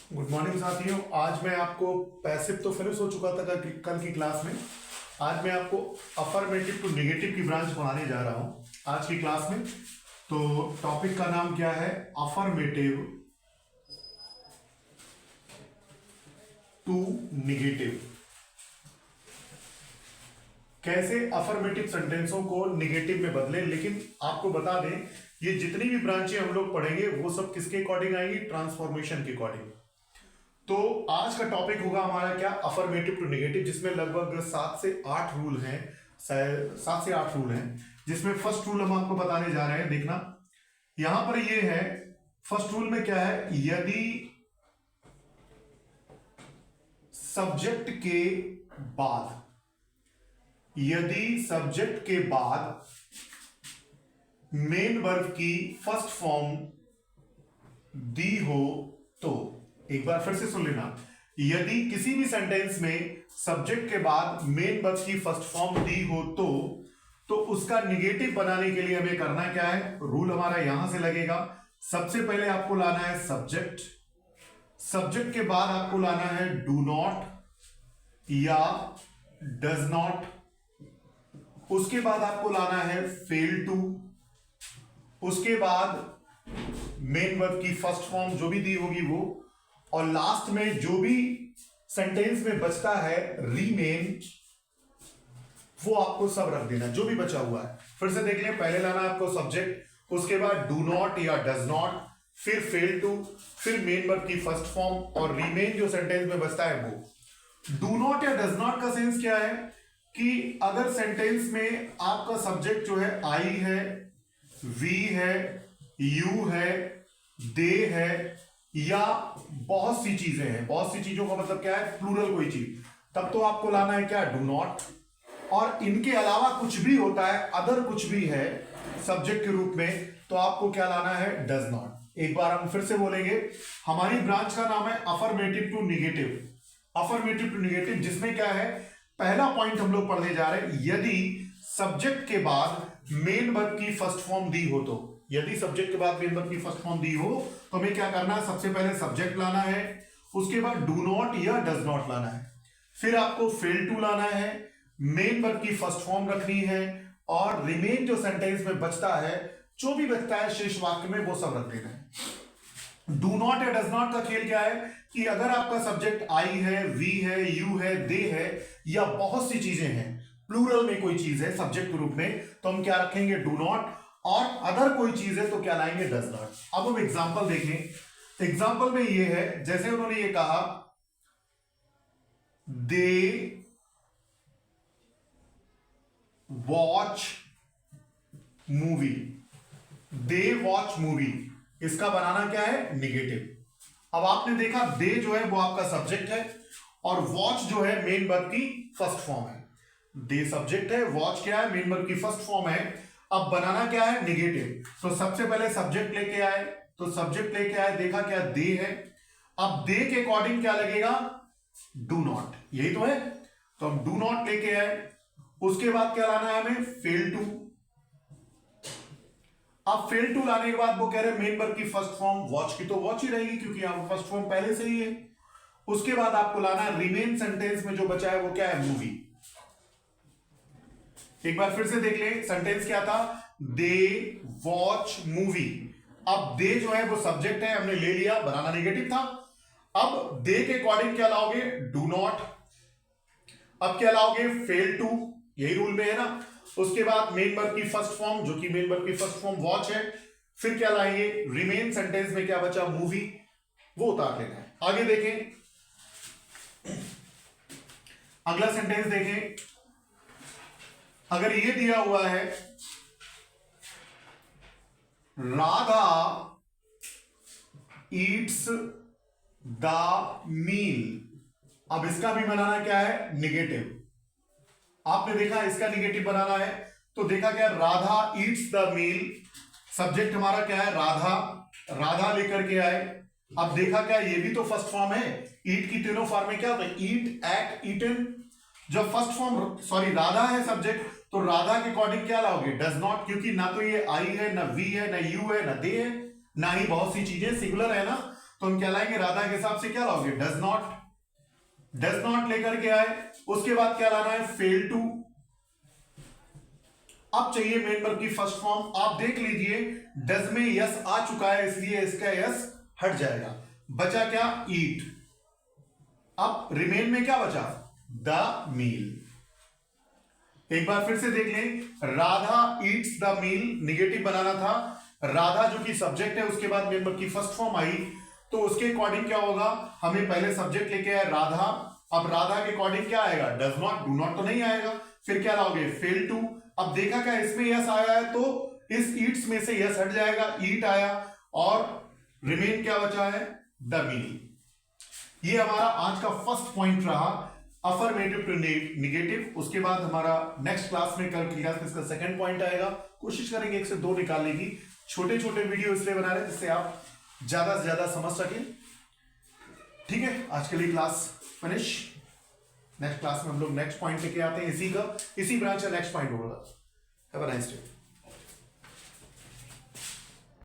Good morning साथियों। आज मैं आपको पैसिव तो फिनिश हो चुका था कल की क्लास में। आज मैं आपको अफर्मेटिव टू नेगेटिव की ब्रांच पढ़ाने जा रहा हूं आज की क्लास में। तो टॉपिक का नाम क्या है? Affirmative to negative. कैसे अफर्मेटिव सेंटेंसों को नेगेटिव में बदलें। लेकिन आपको बता दें, ये जितनी भी ब्रांचें हम लोग पढ़ेंगे वो सब किसके अकॉर्डिंग आएंगी? ट्रांसफॉर्मेशन के अकॉर्डिंग। तो आज का टॉपिक होगा हमारा क्या? अफर्मेटिव टू नेगेटिव, जिसमें लगभग 7 से 8 रूल हैं। 7 से 8 रूल हैं, जिसमें फर्स्ट रूल हम आपको बताने जा रहे हैं। देखना यहां पर ये है। फर्स्ट रूल में क्या है? यदि सब्जेक्ट के बाद मेन वर्ब की फर्स्ट फॉर्म दी हो तो, एक बार फिर से सुन लेना, यदि किसी भी सेंटेंस में सब्जेक्ट के बाद मेन वर्ब की फर्स्ट फॉर्म दी हो तो उसका निगेटिव बनाने के लिए हमें करना क्या है? रूल हमारा यहां से लगेगा। सबसे पहले आपको लाना है सब्जेक्ट के बाद आपको लाना है डू नॉट या डज नॉट। उसके बाद आपको लाना है फेल टू। उसके बाद मेन वर्ब की फर्स्ट फॉर्म जो भी दी होगी वो, और लास्ट में जो भी सेंटेंस में बचता है रीमेन, वो आपको सब रख देना जो भी बचा हुआ है। फिर से देख लें, पहले लाना आपको सब्जेक्ट, उसके बाद डू नॉट या डज नॉट, फिर फेल टू, फिर मेन वर्ब की फर्स्ट फॉर्म, और रीमेन जो सेंटेंस में बचता है वो। डू नॉट या डज नॉट का सेंस क्या है कि अगर सेंटेंस में आपका सब्जेक्ट जो है आई है, वी है, यू है, दे है, या बहुत सी चीजें हैं। बहुत सी चीजों का मतलब क्या है? प्लूरल कोई चीज। तब तो आपको लाना है क्या? Do not. और इनके अलावा कुछ भी होता है, अदर कुछ भी है सब्जेक्ट के रूप में, तो आपको क्या लाना है? Does not. एक बार हम फिर से बोलेंगे, हमारी ब्रांच का नाम है affirmative to negative. Affirmative to negative, जिसमें क्या है? पहला पॉइंट हम लोग पढ़ने जा रहे हैं, यदि सब्जेक्ट के बाद मेन वर्ब की फर्स्ट फॉर्म दी हो तो। यदि सब्जेक्ट के बाद मेन वर्ब की फर्स्ट फॉर्म दी हो तो हमें क्या करना है? सबसे पहले सब्जेक्ट लाना है, उसके बाद डू नॉट या डज नॉट लाना है, फिर आपको फेल टू लाना है, मेन वर्ब की फर्स्ट फॉर्म रखनी है, और रिमेन जो सेंटेंस में बचता है, जो भी बचता है शेष वाक्य में, वो सब रख देना है। डू नॉट या डज नॉट का खेल क्या है कि अगर आपका सब्जेक्ट आई है, वी है, यू है, दे है, या बहुत सी चीजें हैं, प्लूरल में कोई चीज है सब्जेक्ट के रूप में, तो हम क्या रखेंगे? Do not. और अदर कोई चीज है तो क्या लाएंगे? Does not. अब हम एग्जांपल देखें। एग्जांपल में ये है, जैसे उन्होंने ये कहा, they watch movie. They watch movie, इसका बनाना क्या है? नेगेटिव। अब आपने देखा, दे जो है वो आपका सब्जेक्ट है, और वॉच जो है मेन वर्ब की फर्स्ट फॉर्म है। दे सब्जेक्ट है, वॉच क्या है? मेन वर्ब की फर्स्ट फॉर्म है। अब बनाना क्या है? नेगेटिव। तो सबसे पहले सब्जेक्ट लेके आए, तो सब्जेक्ट लेके आए, देखा क्या? दे है। अब दे के अकॉर्डिंग क्या लगेगा? Do not. यही तो है, तो हम डू नॉट लेके आए। उसके बाद क्या लाना है हमें? Fail to. अब फेल टू लाने के बाद वो कह रहे हैं मेन वर्ब की फर्स्ट फॉर्म वॉच की, तो वॉच ही रहेगी क्योंकि यहां फर्स्ट फॉर्म पहले से ही है। उसके बाद आपको लाना है रिमेन सेंटेंस में जो बचा है वो क्या है? मूवी। एक बार फिर से देख ले, सेंटेंस क्या था? They watch movie. अब दे जो है वो सब्जेक्ट है, हमने ले लिया, बनाना नेगेटिव था। अब दे के अकॉर्डिंग क्या लाओगे? Do not. अब क्या लाओगे? फेल टू, यही रूल में है ना। उसके बाद मेन वर्ब की फर्स्ट फॉर्म, जो कि मेन वर्ब की फर्स्ट फॉर्म वॉच है। फिर क्या लाएंगे? रिमेन सेंटेंस में क्या बचा? मूवी, वो उतार लेना है। आगे देखें, अगला सेंटेंस देखें। अगर ये दिया हुआ है, राधा ईट्स द मील। अब इसका भी बनाना क्या है? नेगेटिव। आपने देखा इसका नेगेटिव बनाना है, तो देखा क्या? Radha eats the meal, subject हमारा क्या है? राधा। राधा लेकर के आए। अब देखा क्या? ये भी तो फर्स्ट फॉर्म है। ईट की तीनों फॉर्म में क्या होता है? ईट, एट, ईटन। जब फर्स्ट फॉर्म, सॉरी, राधा है सब्जेक्ट, तो राधा के अकॉर्डिंग क्या लाओगे? डज नॉट, क्योंकि ना तो ये आई है, ना वी है, ना यू है, ना दे है, ना ही बहुत सी चीजें सिंगुलर है ना, तो हम क्या लाएंगे, राधा के हिसाब से क्या लाओगे, डज नॉट लेकर के आए, उसके बाद क्या लाना है, फेल टू। अब चाहिए मेन वर्ब की फर्स्ट फॉर्म। आप देख लीजिए डज में यस आ चुका है, इसलिए इसका यस हट जाएगा, बचा क्या, ईट। अब रिमेन में क्या बचा, द मील। एक बार फिर से देख लें, Radha eats the meal, negative बनाना था, राधा जो कि सब्जेक्ट है, उसके बाद मेंबर की फर्स्ट फॉर्म आई, तो उसके अकॉर्डिंग क्या होगा, हमें पहले सब्जेक्ट लेके आए राधा, अब राधा के अकॉर्डिंग क्या आएगा, डज नॉट, डू नॉट तो नहीं आएगा, फिर क्या लाओगे, फेल टू। अब देखा क्या इसमें यस आया है, तो इस ईट्स में से यस हट जाएगा, ईट आया, और रिमेन क्या बचा है, द मील। ये हमारा आज का फर्स्ट पॉइंट रहा, अफर्मेटिव टू निगेटिव। उसके बाद हमारा नेक्स्ट क्लास में, कल की क्लास में इसका सेकंड पॉइंट आएगा। कोशिश करेंगे 1 से 2 निकालने की। छोटे छोटे वीडियो इसलिए बना रहे हैं जिससे आप ज्यादा से ज्यादा समझ सकें। ठीक है, आज के लिए क्लास फिनिश। नेक्स्ट क्लास में हम लोग नेक्स्ट पॉइंट लेके आते हैं, इसी ब्रांच का नेक्स्ट पॉइंट होगा। Have a nice day.